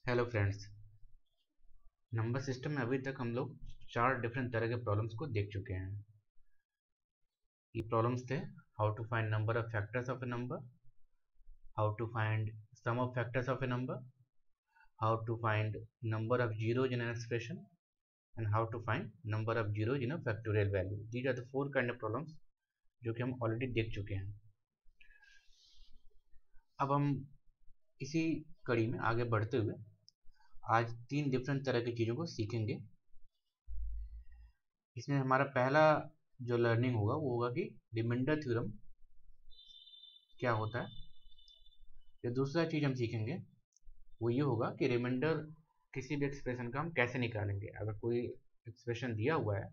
Hello friends. Number system में अभी तक हम लोग 4 डिफरेंट तरह के प्रॉब्लम्स को देख चुके हैं। ये प्रॉब्लम्स थे how to find number of factors of a number, how to find sum of factors of a number, how to find number of zeros in an expression and how to find number of zeros in a factorial value. These are the 4 kind of problems जो कि हम already देख चुके हैं। अब हम इसी कड़ी में आगे बढ़ते हुए आज 3 डिफरेंट तरह की चीज़ों को सीखेंगे। इसमें हमारा पहला जो लर्निंग होगा वो होगा कि रिमाइंडर थ्योरम क्या होता है। जो दूसरा चीज़ हम सीखेंगे वो ये होगा कि रिमाइंडर किसी भी एक्सप्रेशन का हम कैसे निकालेंगे। अगर कोई एक्सप्रेशन दिया हुआ है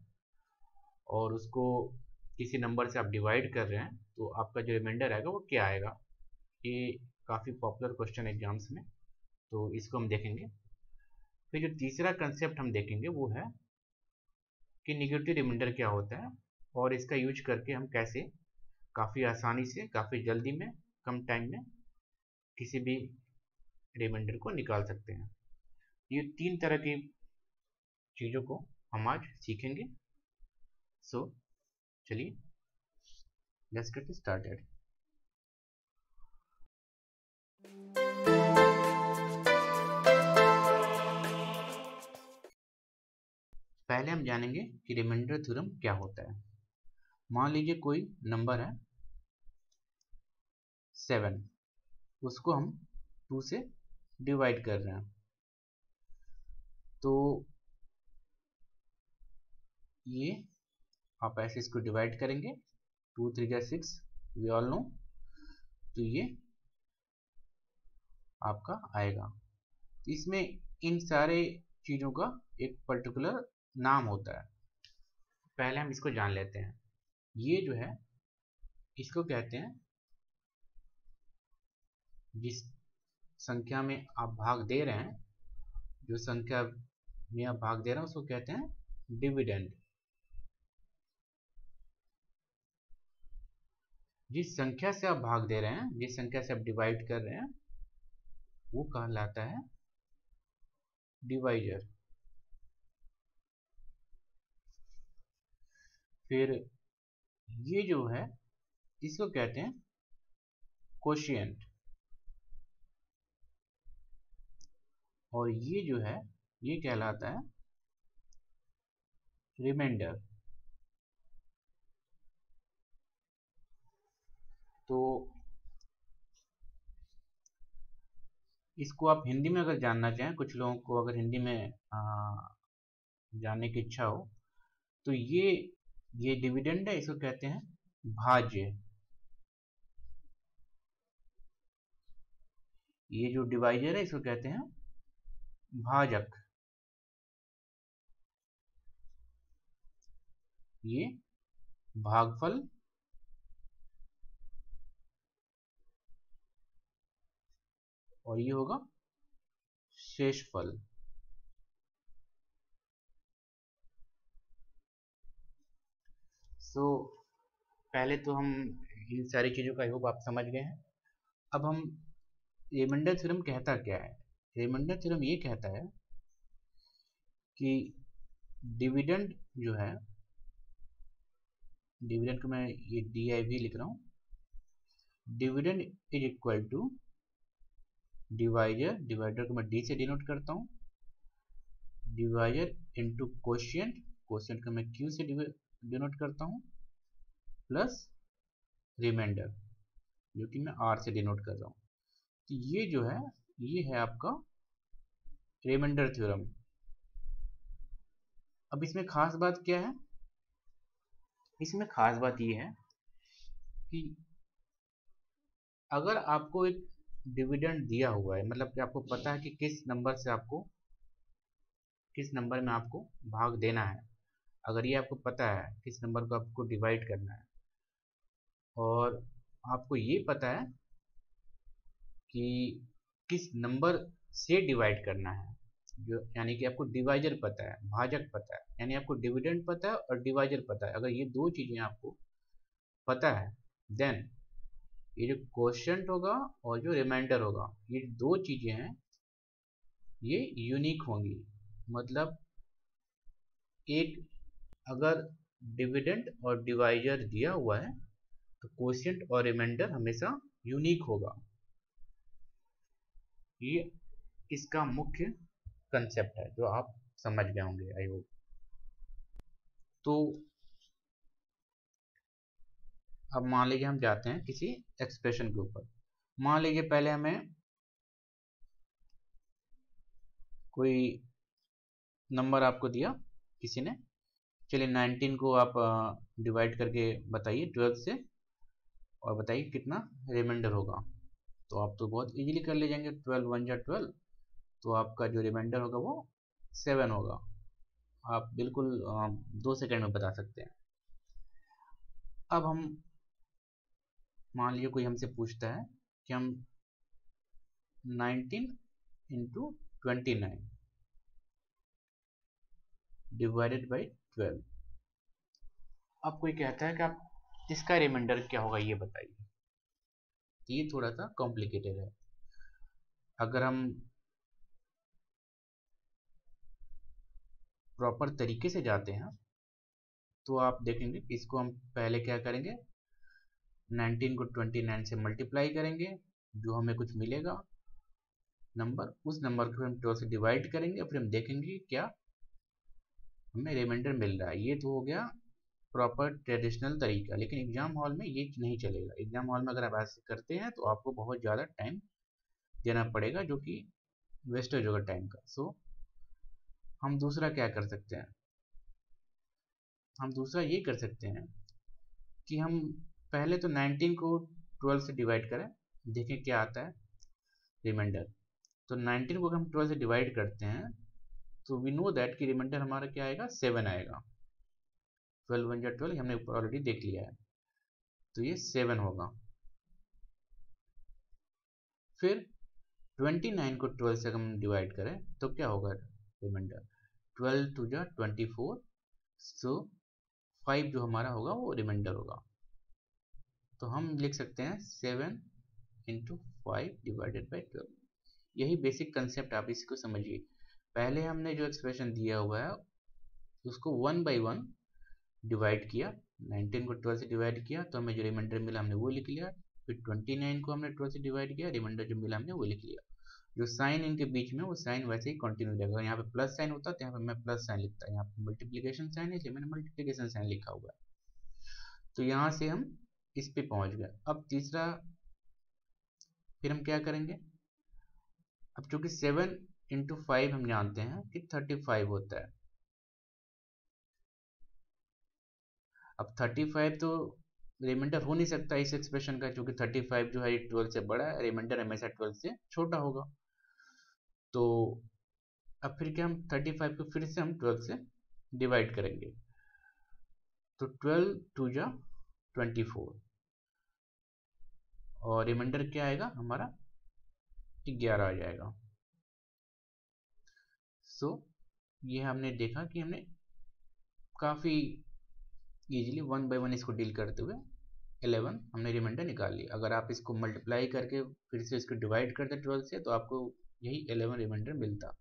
और उसको किसी नंबर से आप डिवाइड कर रहे हैं तो आपका जो रिमाइंडर आएगा वो क्या आएगा। ये काफ़ी पॉपुलर क्वेश्चन एग्जाम्स में, तो इसको हम देखेंगे। फिर जो तीसरा कंसेप्ट हम देखेंगे वो है कि निगेटिव रिमाइंडर क्या होता है और इसका यूज करके हम कैसे काफ़ी आसानी से काफ़ी जल्दी में कम टाइम में किसी भी रिमाइंडर को निकाल सकते हैं। ये 3 तरह की चीज़ों को हम आज सीखेंगे। सो चलिए लेट्स गेट स्टार्टेड। पहले हम जानेंगे कि रिमाइंडर थ्योरम क्या होता है। मान लीजिए कोई नंबर है 7, उसको हम 2 से डिवाइड कर रहे हैं। तो ये आप ऐसे इसको डिवाइड करेंगे, 2 3 जा 6, वी ऑल नो। तो ये आपका आएगा। इसमें इन सारे चीज़ों का एक पर्टिकुलर नाम होता है। पहले हम इसको जान लेते हैं। ये जो है इसको कहते हैं, जिस संख्या में आप भाग दे रहे हैं, जो संख्या में आप भाग दे रहे हैं उसको कहते हैं डिविडेंड। जिस संख्या से आप भाग दे रहे हैं, जिस संख्या से आप डिवाइड कर रहे हैं वो कहलाता है डिवाइजर। फिर ये जो है इसको कहते हैं कोशिएंट। और ये जो है ये कहलाता है रिमाइंडर। तो इसको आप हिंदी में अगर जानना चाहें, कुछ लोगों को अगर हिंदी में जानने की इच्छा हो, तो ये डिविडेंड है, इसको कहते हैं भाज्य। ये जो डिवाइजर है इसको कहते हैं भाजक। ये भागफल और ये होगा शेषफल। सो पहले तो हम इन सारी चीज़ों का आई होप आप समझ गए हैं। अब हम रिमाइंडर थ्योरम कहता क्या है। रिमाइंडर थ्योरम ये कहता है कि डिविडेंड जो है, डिविडेंड को मैं ये DIV लिख रहा हूँ, dividend is equal to divisor, divider को मैं D से डिनोट करता हूँ, डिवाइजर इनटू कोशिएंट, कोशिएंट को मैं Q से डिनोट करता हूँ, प्लस रिमाइंडर जो कि मैं R से डिनोट कर रहा हूँ। तो ये जो है ये है आपका रिमाइंडर थ्योरम। अब इसमें खास बात क्या है। इसमें खास बात ये है कि अगर आपको एक डिविडेंड दिया हुआ है, मतलब कि आपको पता है कि किस नंबर से आपको किस नंबर में आपको भाग देना है, अगर ये आपको पता है किस नंबर को आपको डिवाइड करना है और आपको ये पता है कि किस नंबर से डिवाइड करना है, जो यानी कि आपको डिवाइजर पता है, भाजक पता है, यानी आपको डिविडेंड पता है और डिवाइजर पता है। अगर ये दो चीज़ें आपको पता है देन ये जो क्वोशिएंट होगा और जो रिमाइंडर होगा, ये दो चीज़ें हैं ये यूनिक होंगी। मतलब एक अगर डिविडेंड और डिवाइजर दिया हुआ है तो क्वोशिएंट और रिमाइंडर हमेशा यूनिक होगा। ये इसका मुख्य कंसेप्ट है जो आप समझ गए होंगे आई होप। तो अब मान लीजिए हम जाते हैं किसी एक्सप्रेशन के ऊपर। मान लीजिए पहले हमें कोई नंबर आपको दिया किसी ने, चलिए 19 को आप डिवाइड करके बताइए 12 से और बताइए कितना रिमाइंडर होगा। तो आप तो बहुत इजीली कर ले जाएंगे, 12 1 जा 12, तो आपका जो रिमाइंडर होगा वो 7 होगा। आप बिल्कुल 2 सेकंड में बता सकते हैं। अब हम मान लीजिए कोई हमसे पूछता है कि हम 19 इंटू 29 डिवाइडेड बाई 12, अब कोई कहता है कि आप इसका रिमाइंडर क्या होगा ये बताइए। ये थोड़ा सा कॉम्प्लिकेटेड है। अगर हम प्रॉपर तरीके से जाते हैं तो आप देखेंगे कि इसको हम पहले क्या करेंगे, 19 को 29 से मल्टीप्लाई करेंगे, जो हमें कुछ मिलेगा नंबर, उस नंबर को हम 12 से डिवाइड करेंगे और फिर हम देखेंगे क्या हमें रिमाइंडर मिल रहा है। ये तो हो गया प्रॉपर ट्रेडिशनल तरीका, लेकिन एग्जाम हॉल में ये नहीं चलेगा। एग्जाम हॉल में अगर आप ऐसे करते हैं तो आपको बहुत ज़्यादा टाइम देना पड़ेगा, जो कि वेस्टेज होगा टाइम का। सो हम दूसरा क्या कर सकते हैं, हम दूसरा ये कर सकते हैं कि हम पहले तो 19 को 12 से डिवाइड करें, देखें क्या आता है रिमाइंडर। तो 19 को अगर हम 12 से डिवाइड करते हैं तो वी नो दैट कि रिमाइंडर हमारा क्या आएगा, 7 आएगा। 12 1 जा 12 हमने ऊपर ऑलरेडी देख लिया है, तो ये 7 होगा। फिर 29 को 12 से अगर हम डिवाइड करें तो क्या होगा रिमाइंडर, 12 2 जा 24, सो 5 जो हमारा होगा वो रिमाइंडर होगा। तो हम लिख सकते हैं 7 इंटू 5 डिवाइडेड बाई 12। यही बेसिक कंसेप्ट, आप इसको समझिए। पहले हमने जो एक्सप्रेशन दिया हुआ है उसको 1 बाई 1 डिवाइड किया, 19 को 12 से डिवाइड किया तो हमें जो रिमाइंडर मिला हमने वो लिख लिया। फिर 29 को हमने 12 से डिवाइड किया, रिमाइंडर जो मिला हमने वो लिख लिया। जो साइन इनके बीच में वो साइन वैसे ही कंटिन्यू रहेगा। यहाँ पे प्लस साइन होता तो यहाँ पे मैं प्लस साइन लिखता, यहाँ पे मल्टीप्लीकेशन साइन है इसलिए मैंने मल्टीप्लीकेशन साइन लिखा हुआ है। तो यहाँ से हम इस पे पहुंच गए। अब तीसरा फिर हम क्या करेंगे, अब चूंकि 7 इंटू 5 हम जानते हैं कि 35 होता है। अब 35 तो रिमाइंडर हो नहीं सकता इस एक्सप्रेशन का, क्योंकि 35 जो है 12 से बड़ा है, रिमाइंडर हमेशा 12 से छोटा होगा। तो अब फिर क्या, हम 35 को फिर से हम 12 से डिवाइड करेंगे, तो 12 2 जा 24 और रिमाइंडर क्या आएगा हमारा 11 आ जाएगा। सो ये हमने देखा कि हमने काफ़ी इजीली 1 बाई 1 इसको डील करते हुए 11 हमने रिमाइंडर निकाल लिया। अगर आप इसको मल्टीप्लाई करके फिर से इसको डिवाइड करते 12 से तो आपको यही 11 रिमाइंडर मिलता,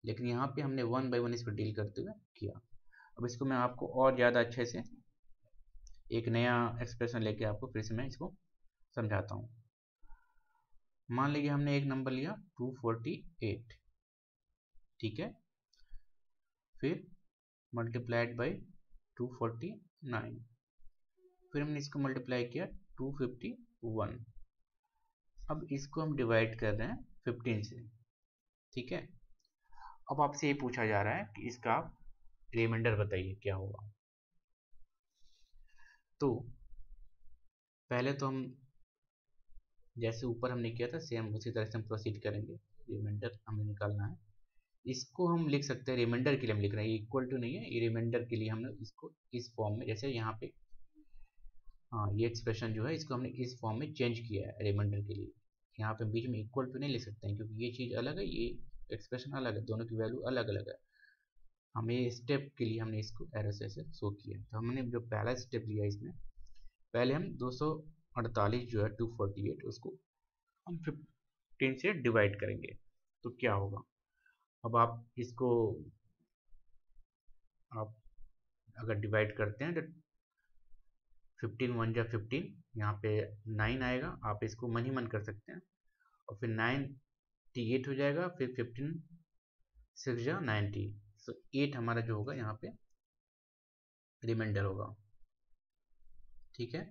लेकिन यहाँ पे हमने 1 बाई 1 इसको डील करते हुए किया। अब इसको मैं आपको और ज़्यादा अच्छे से एक नया एक्सप्रेशन लेके आपको फिर से मैं इसको समझाता हूँ। मान लीजिए हमने एक नंबर लिया 248, ठीक है, फिर मल्टीप्लाइड बाई 249, फिर हमने इसको मल्टीप्लाई किया 251। अब इसको हम डिवाइड कर रहे हैं 15 से, ठीक है। अब आपसे ये पूछा जा रहा है कि इसका रिमाइंडर बताइए क्या होगा। तो पहले तो हम जैसे ऊपर हमने किया था सेम उसी तरह से हम प्रोसीड करेंगे। रिमाइंडर हमें निकालना है, इसको हम लिख सकते हैं, रिमाइंडर के लिए हम लिख रहे हैं, ये इक्वल टू नहीं है, ये रिमाइंडर के लिए हमने इसको इस फॉर्म में, जैसे यहाँ पे हाँ ये एक्सप्रेशन जो है इसको हमने इस फॉर्म में चेंज किया है रिमाइंडर के लिए। यहाँ पे बीच में इक्वल टू नहीं लिख सकते हैं क्योंकि ये चीज़ अलग है, ये एक्सप्रेशन अलग है, दोनों की वैल्यू अलग अलग है। हमें स्टेप के लिए हमने इसको एरो से ऐसे शो किया। तो हमने जो पहला स्टेप लिया इसमें, पहले हम 248 जो है 248 उसको हम 15 से डिवाइड करेंगे तो क्या होगा। अब आप इसको आप अगर डिवाइड करते हैं तो 15 वन जा 15, यहाँ पे 9 आएगा, आप इसको मन ही मन कर सकते हैं। और फिर 98 हो जाएगा, फिर 15 6 जा 90, सो 8 हमारा जो होगा यहाँ पे रिमाइंडर होगा। ठीक है,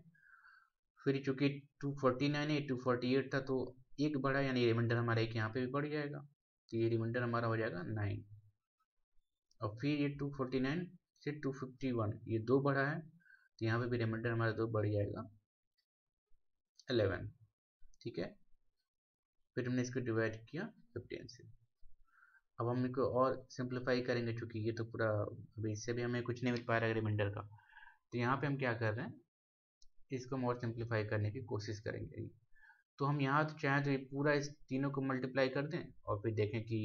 फिर चूंकि 249 है, 248 था, तो एक बढ़ा, यानी रिमाइंडर हमारा एक यहाँ पे भी बढ़ जाएगा, तो ये रिमाइंडर हमारा हो जाएगा 9। और फिर ये 249 से 251 ये 2 बढ़ा है, तो यहाँ पे भी रिमाइंडर हमारा 2 बढ़ जाएगा 11। ठीक है, फिर हमने इसको डिवाइड किया 15 से। अब हम इसको और सिंप्लीफाई करेंगे, क्योंकि ये तो पूरा अभी इससे भी हमें कुछ नहीं मिल पा रहा है रिमाइंडर का। तो यहाँ पे हम क्या कर रहे हैं, इसको हम और सिंप्लीफाई करने की कोशिश करेंगे। तो हम यहाँ तो चाहें तो ये पूरा इस तीनों को मल्टीप्लाई कर दें और फिर देखें कि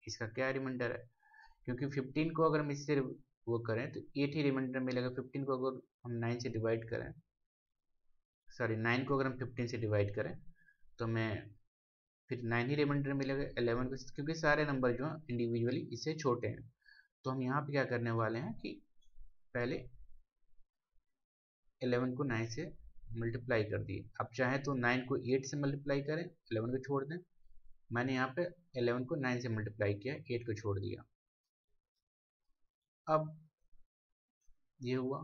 इसका क्या रिमाइंडर है, क्योंकि 15 को अगर हम इससे वो करें तो 8 ही रिमाइंडर मिलेगा। 15 को अगर हम 9 से डिवाइड करें, सॉरी 9 को अगर हम 15 से डिवाइड करें तो हमें फिर 9 ही रिमाइंडर मिलेगा 11 को, क्योंकि सारे नंबर जो हैं इंडिविजुअली इससे छोटे हैं। तो हम यहाँ पे क्या करने वाले हैं कि पहले 11 को 9 से मल्टीप्लाई कर दिए। अब चाहे तो 9 को 8 से मल्टीप्लाई करें, 11 को छोड़ दें। मैंने यहाँ पे 11 को 9 से मल्टीप्लाई किया, 8 को छोड़ दिया। अब ये हुआ।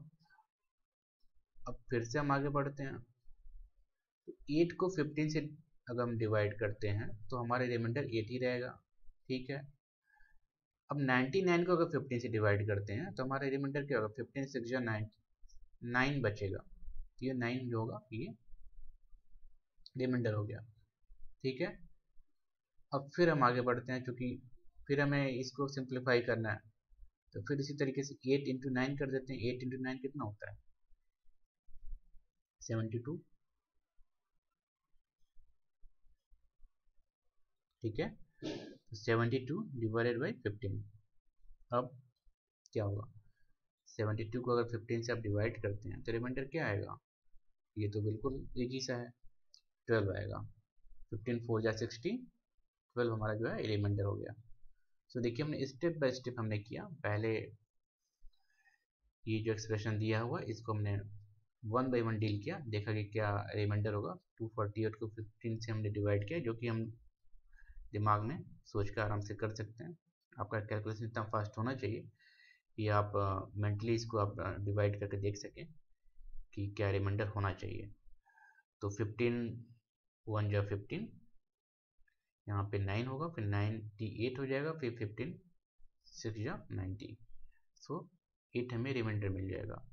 अब फिर से हम आगे बढ़ते हैं, तो 8 को 15 से अगर हम डिवाइड करते हैं तो हमारे रिमाइंडर 8 ही रहेगा। ठीक है, अब 99 को अगर 15 से डिवाइड करते हैं तो हमारा रिमाइंडर क्या होगा, 15 6 या 9 बचेगा। ये 9 जो होगा ये रिमाइंडर हो गया। ठीक है, अब फिर हम आगे बढ़ते हैं, क्योंकि फिर हमें इसको सिंप्लीफाई करना है, तो फिर इसी तरीके से 8 इंटू 9 कर देते हैं। 8 इंटू 9 कितना होता है, 72। ठीक है, तो 72 डिवाइडेड बाई 15। अब क्या होगा, 72 को अगर 15 से आप डिवाइड करते हैं तो रिमाइंडर क्या आएगा, ये तो बिल्कुल एक ही सा है, 12 आएगा। 15 4 जा 60, 12 हमारा जो है रिमाइंडर हो गया। सो देखिए हमने स्टेप बाय स्टेप हमने किया। पहले ये जो एक्सप्रेशन दिया हुआ इसको हमने 1 बाई 1 डील किया, देखा कि क्या रिमाइंडर होगा। 248 को 15 से हमने डिवाइड किया, जो कि हम दिमाग में सोच कर आराम से कर सकते हैं। आपका कैलकुलेशन इतना फास्ट होना चाहिए कि आप मेंटली इसको आप डिवाइड करके देख सकें कि क्या रिमाइंडर होना चाहिए। तो 15 1 जा 15, यहाँ पे 9 होगा, फिर 98 हो जाएगा, फिर 15 6 जा 90, सो 8 हमें रिमाइंडर मिल जाएगा।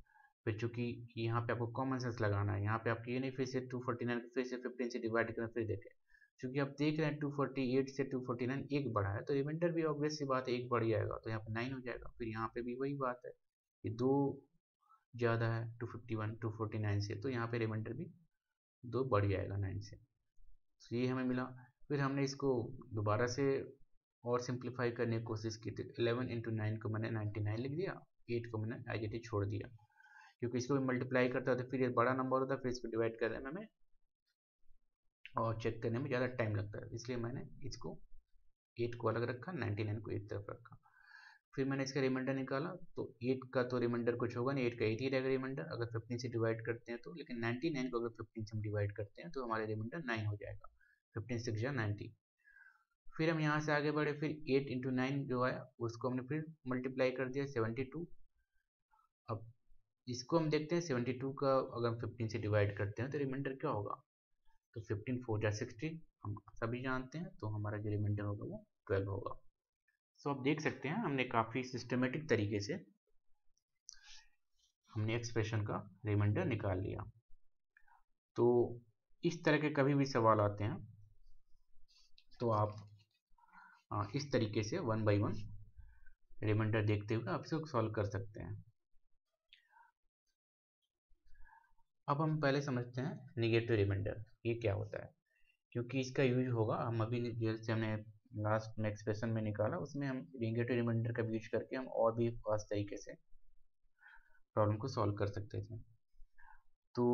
फिर चूंकि यहाँ पे आपको कॉमन सेंस लगाना है, यहाँ पे आपकी ये नहीं फिर से 249 को फिर से 15 से डिवाइड करें फिर देखें, क्योंकि आप देख रहे हैं 248 से 249 एक बढ़ा है, तो रिमाइंडर भी ऑब्वियस सी बात है एक बढ़ जाएगा, तो यहाँ पे 9 हो जाएगा। फिर यहाँ पे भी वही बात है कि 2 ज़्यादा है 251 249 से, तो यहाँ पे रिमाइंडर भी 2 बढ़ जाएगा 9 से। तो ये हमें मिला। फिर हमने इसको दोबारा से और सिंप्लीफाई करने की कोशिश की, तो 11 इंटू 9 को मैंने 99 लिख दिया, 8 को मैंने एज इट इज छोड़ दिया, क्योंकि इसको भी मल्टीप्लाई करता है तो फिर ये बड़ा नंबर होता है, फिर इसको डिवाइड करने में हमें और चेक करने में ज़्यादा टाइम लगता है, इसलिए मैंने इसको 8 को अलग रखा, 99 को एक तरफ रखा। फिर मैंने इसका रिमाइंडर निकाला, तो 8 का तो रिमाइंडर कुछ होगा नहीं, 8 का 8 ही रहेगा रिमाइंडर अगर 15 से डिवाइड करते हैं तो, लेकिन 99 को अगर 15 से हम डिवाइड करते हैं तो हमारे रिमाइंडर 9 हो जाएगा। 15 6 जा 90। फिर हम यहाँ से आगे बढ़े, फिर 8 इंटू 9 जो आया उसको हमने फिर मल्टीप्लाई कर दिया 72। अब इसको हम देखते हैं 72 का अगर हम 15 से डिवाइड करते हैं तो रिमाइंडर क्या होगा, तो 15 4 जा 60 हम सभी जानते हैं, तो हमारा जो रिमाइंडर होगा वो 12 होगा। सो आप देख सकते हैं हमने काफ़ी सिस्टमेटिक तरीके से हमने एक्सप्रेशन का रिमाइंडर निकाल लिया। तो इस तरह के कभी भी सवाल आते हैं तो आप इस तरीके से 1 बाई 1 रिमाइंडर देखते हुए आप इसको सॉल्व कर सकते हैं। अब हम पहले समझते हैं निगेटिव रिमाइंडर ये क्या होता है, क्योंकि इसका यूज होगा, हम अभी जैसे हमने लास्ट में एक्सप्रेशन में निकाला उसमें हम निगेटिव रिमाइंडर का यूज करके हम और भी फास्ट तरीके से प्रॉब्लम को सॉल्व कर सकते थे। तो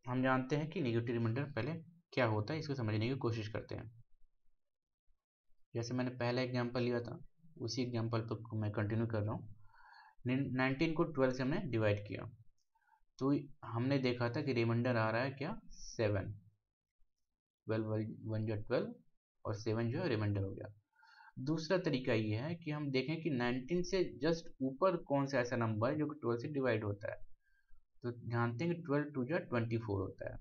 हम जानते हैं कि निगेटिव रिमाइंडर पहले क्या होता है, इसको समझने की कोशिश करते हैं। जैसे मैंने पहला एग्जांपल लिया था उसी एग्जांपल पर मैं कंटिन्यू कर रहा हूँ। 19 को 12 से हमने डिवाइड किया तो हमने देखा था कि रिमाइंडर आ रहा है क्या 7। 12 1 जो 12 और 7 जो है रिमाइंडर हो गया। दूसरा तरीका ये है कि हम देखें कि 19 से जस्ट ऊपर कौन सा ऐसा नंबर है जो कि 12 से डिवाइड होता है। तो जानते हैं कि 12 2 जो 24 होता है,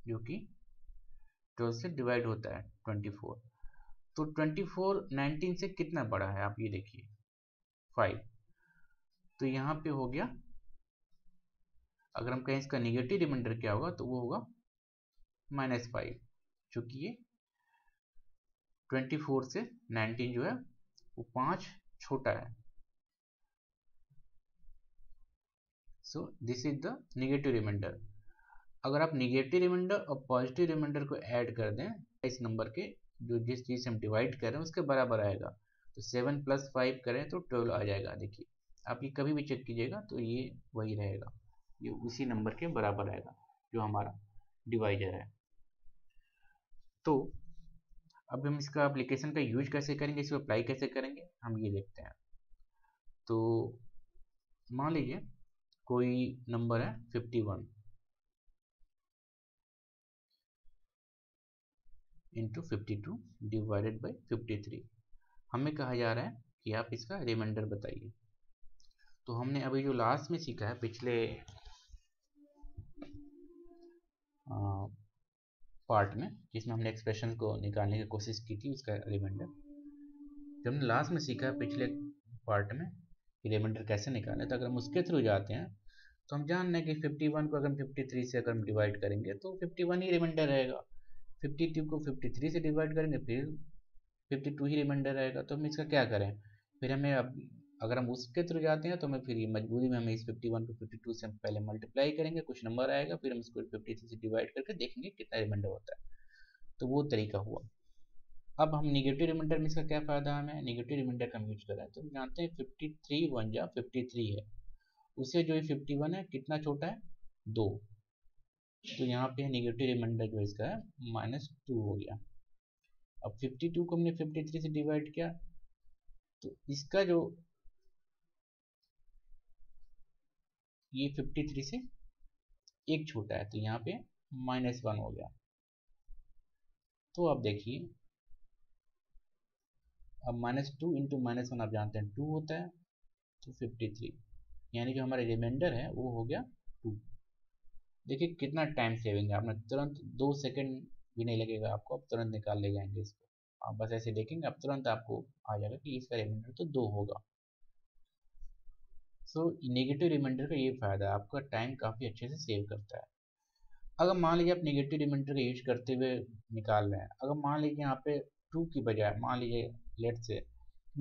जो कि 12 से डिवाइड होता है 24। तो 24 19 से कितना बड़ा है आप ये देखिए 5। तो यहाँ पे हो गया, अगर हम कहें इसका निगेटिव रिमाइंडर क्या होगा तो वो होगा -5, चूंकि ये 24 से 19 जो है वो 5 छोटा है। So this is the negative remainder. अगर आप निगेटिव रिमाइंडर और पॉजिटिव रिमाइंडर को ऐड कर दें इस नंबर के जो जिस चीज से हम डिवाइड कर रहे हैं उसके बराबर आएगा। तो 7 + 5 करें तो 12 आ जाएगा। देखिए आप ये कभी भी चेक कीजिएगा तो ये वही रहेगा, ये उसी नंबर के बराबर आएगा जो हमारा डिवाइजर है। तो अब हम इसका एप्लीकेशन का यूज कैसे करेंगे, इसको अप्लाई कैसे करेंगे हम ये देखते हैं। तो मान लीजिए कोई नंबर है 51 इंटू 52 डिवाइडेड बाई 53। हमें कहा जा रहा है कि आप इसका रिमाइंडर बताइए। तो हमने अभी जो लास्ट में सीखा है पिछले पार्ट में जिसमें हमने एक्सप्रेशन को निकालने की कोशिश की थी उसका रिमाइंडर, जब हमने लास्ट में सीखा है पिछले पार्ट में कि रिमाइंडर कैसे निकालें, तो अगर हम उसके थ्रू जाते हैं तो हम जान रहे हैं कि 51 को अगर हम 53 से अगर हम डिवाइड करेंगे तो 51 ही रिमाइंडर रहेगा। 52 को 53 से डिवाइड करेंगे फिर 52 ही रिमाइंडर रहेगा। तो हम इसका क्या करें, फिर हमें अब अगर हम उसके थ्रू जाते हैं तो हमें फिर मजबूरी में हमें इस 51 को 52 से हम पहले मल्टीप्लाई करेंगे, कुछ नंबर आएगा, फिर हम इसको 53 से डिवाइड करके देखेंगे कितना रिमाइंडर होता है। तो वो तरीका हुआ। अब हम निगेटिव रिमाइंडर में इसका क्या फ़ायदा, हमें निगेटिव रिमाइंडर का यूज करें तो हम जानते हैं 53 1 जा 53 है, उससे जो 51 है कितना छोटा है 2। तो यहाँ पे निगेटिव रिमाइंडर जो इसका है -2 हो गया। अब 52 को हमने 53 से डिवाइड किया तो इसका जो ये 53 से एक छोटा है तो यहाँ पे -1 हो गया। तो अब देखिए अब -2 इंटू -1 आप जानते हैं 2 होता है, तो 53 यानी जो हमारा रिमाइंडर है वो हो गया 2। देखिए कितना टाइम सेविंग है, आपने तुरंत 2 सेकंड भी नहीं लगेगा आपको, आप तुरंत निकाल ले जाएंगे इसको। आप बस ऐसे देखेंगे अब तुरंत आपको आ जाएगा कि इसका रिमाइंडर तो 2 होगा। सो नेगेटिव रिमाइंडर का ये फ़ायदा है, आपका टाइम काफ़ी अच्छे से सेव करता है। अगर मान लीजिए आप नेगेटिव रिमाइंडर का यूज करते हुए निकाल रहे हैं, अगर मान लीजिए यहाँ पे 2 की बजाय मान लीजिए लेट से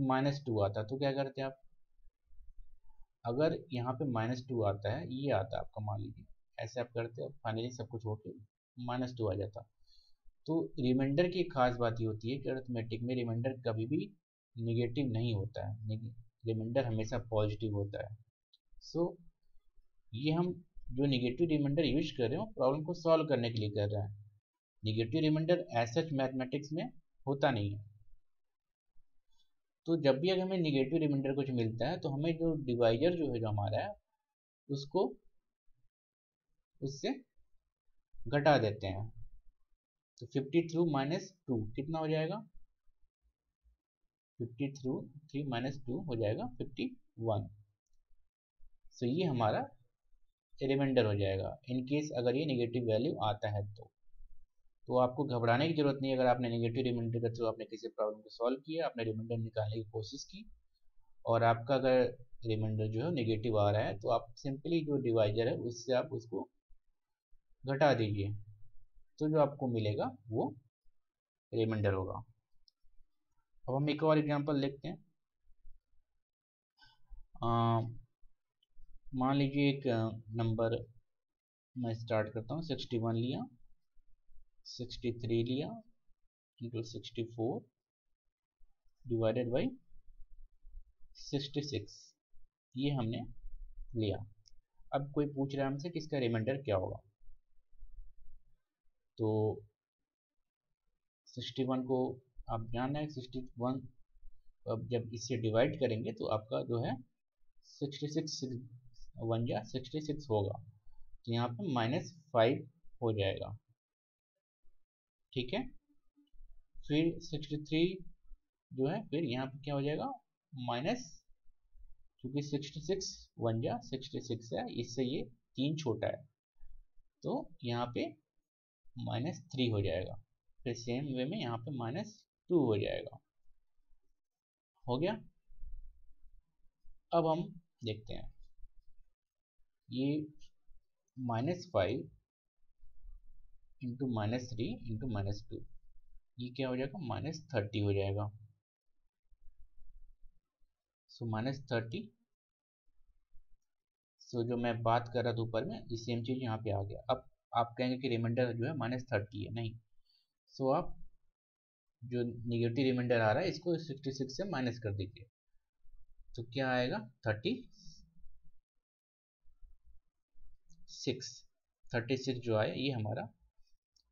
-2 आता तो क्या करते आप, अगर यहाँ पे -2 आता है ये आता आपका मान लीजिए ऐसे आप करते हैं, फाइनली सब कुछ होके -2 आ जाता। तो रिमाइंडर की एक खास बात ये होती है कि अरिथमेटिक में रिमाइंडर कभी भी निगेटिव नहीं होता है, रिमाइंडर हमेशा पॉजिटिव होता है। सो ये हम जो निगेटिव रिमाइंडर यूज कर रहे हो प्रॉब्लम को सॉल्व करने के लिए कर रहे हैं। Negative remainder as such mathematics में होता नहीं है। तो जब भी अगर हमें निगेटिव रिमाइंडर कुछ मिलता है तो हमें जो डिवाइजर जो है जो हमारा है उसको उससे घटा देते हैं। तो 53 -2 कितना हो जाएगा, 53 -2 हो जाएगा 51। सो ये हमारा रिमाइंडर हो जाएगा इन केस अगर ये नेगेटिव वैल्यू आता है तो आपको घबराने की जरूरत नहीं है। अगर आपने नेगेटिव रिमाइंडर के थ्रू आपने किसी प्रॉब्लम को सॉल्व किया, आपने रिमाइंडर निकालने की कोशिश की और आपका अगर रिमाइंडर जो है नेगेटिव आ रहा है तो आप सिंपली जो डिवाइजर है उससे आप उसको घटा दीजिए, तो जो आपको मिलेगा वो रिमाइंडर होगा। अब हम एक और एग्जांपल देखते हैं। मान लीजिए एक नंबर मैं स्टार्ट करता हूँ, 61 लिया, 63 लिया इंटू 64 डिवाइडेड बाई 66 ये हमने लिया। अब कोई पूछ रहा है हमसे कि इसका रिमाइंडर क्या होगा, तो 61 को आप जानना है 61, अब जब इससे डिवाइड करेंगे तो आपका जो है 66 1 या 66 होगा, तो यहाँ पे -5 हो जाएगा। ठीक है, फिर 63 जो है फिर यहाँ पे क्या हो जाएगा माइनस, क्योंकि 66 1 या 66 है, इससे ये 3 छोटा है, तो यहाँ पे -3 हो जाएगा। फिर सेम वे में यहाँ पे -2 हो जाएगा। हो गया। अब हम देखते हैं ये -5 इंटू -3 इंटू -2, ये क्या हो जाएगा -30 हो जाएगा। सो -30, सो जो मैं बात कर रहा था ऊपर में, ये सेम चीज़ यहाँ पे आ गया। अब आप कहेंगे कि रिमाइंडर जो है -30 है, नहीं। सो आप जो निगेटिव रिमाइंडर आ रहा है इसको 66 से माइनस कर दीजिए, तो क्या आएगा 36 जो आया ये हमारा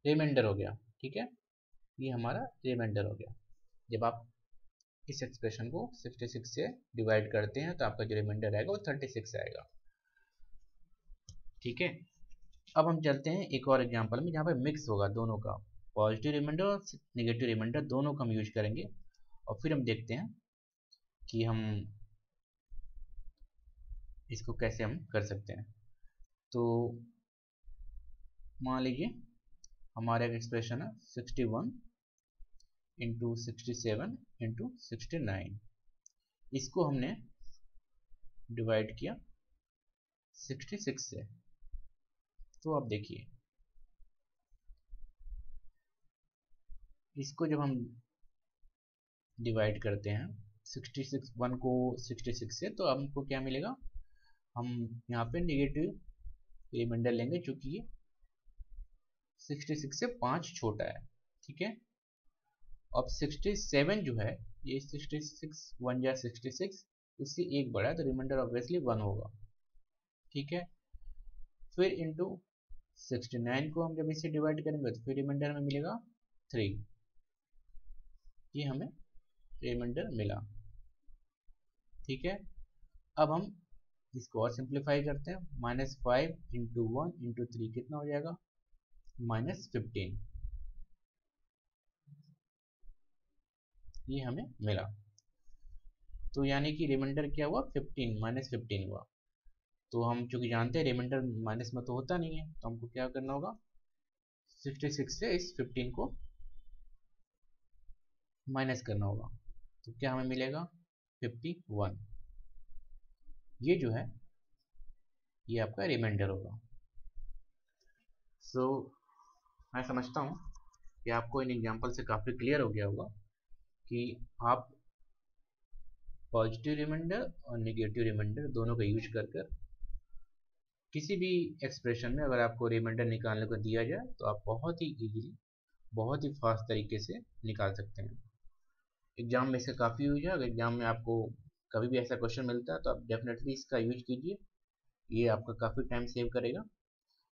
रिमाइंडर हो गया। ठीक है, ये हमारा रिमाइंडर हो गया। जब आप इस एक्सप्रेशन को 66 से डिवाइड करते हैं तो आपका जो रिमाइंडर आएगा वो 36 आएगा। ठीक है, अब हम चलते हैं एक और एग्जांपल में जहाँ पर मिक्स होगा दोनों का, पॉजिटिव रिमाइंडर और नेगेटिव रिमाइंडर दोनों का हम यूज करेंगे, और फिर हम देखते हैं कि हम इसको कैसे हम कर सकते हैं। तो मान लीजिए हमारा एक एक्सप्रेशन है 61 इंटू 67 इंटू 69, इसको हमने डिवाइड किया 66 से। तो आप देखिए इसको जब हम डिवाइड करते हैं 66 1 को 66 से, तो हमको क्या मिलेगा, हम यहाँ पे नेगेटिव रिमाइंडर लेंगे क्योंकि ये 66 से 5 छोटा है। ठीक है, अब 67 जो है ये 66 1 या 66 उससे एक बड़ा है, तो रिमाइंडर ऑब्वियसली 1 होगा। ठीक है, फिर इंटू 69 को हम जब इसे डिवाइड करेंगे तो फिर रिमाइंडर में मिलेगा 3, ये हमें रिमाइंडर मिला। ठीक है, अब हम इसको और सिंप्लीफाई करते हैं, -5 इंटू 1 इंटू 3 कितना हो जाएगा -15, ये हमें मिला। तो यानी कि रिमाइंडर क्या हुआ 15 -15 हुआ। तो हम चूंकि जानते हैं रिमाइंडर माइनस में तो होता नहीं है, तो हमको क्या करना होगा 66 से इस 15 को माइनस करना होगा, तो क्या हमें मिलेगा 51, ये जो है ये आपका रिमाइंडर होगा। सो मैं समझता हूँ कि आपको इन एग्जांपल से काफ़ी क्लियर हो गया होगा कि आप पॉजिटिव रिमाइंडर और नेगेटिव रिमाइंडर दोनों का यूज कर कर किसी भी एक्सप्रेशन में अगर आपको रिमाइंडर निकालने को दिया जाए तो आप बहुत ही इजीली, बहुत ही फास्ट तरीके से निकाल सकते हैं। एग्जाम में इसका काफ़ी यूज है। अगर एग्जाम में आपको कभी भी ऐसा क्वेश्चन मिलता है तो आप डेफिनेटली इसका यूज कीजिए, ये आपका काफ़ी टाइम सेव करेगा।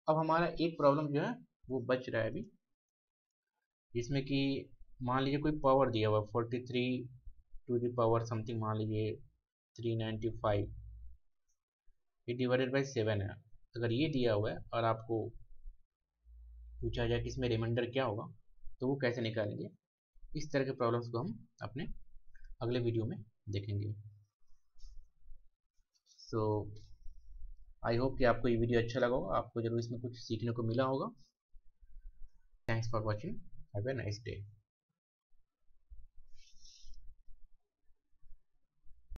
अब हमारा एक प्रॉब्लम जो है वो बच रहा है अभी, जिसमें कि मान लीजिए कोई पावर दिया हुआ 43 टू द पावर समथिंग, मान लीजिए 395, ये डिवाइडेड बाई 7 है। अगर ये दिया हुआ है और आपको पूछा जाए कि इसमें रिमाइंडर क्या होगा तो वो कैसे निकालेंगे, इस तरह के प्रॉब्लम्स को हम अपने अगले वीडियो में देखेंगे। सो आई होप कि आपको ये वीडियो अच्छा लगा होगा, आपको जरूर इसमें कुछ सीखने को मिला होगा। Thanks for watching, have a nice day.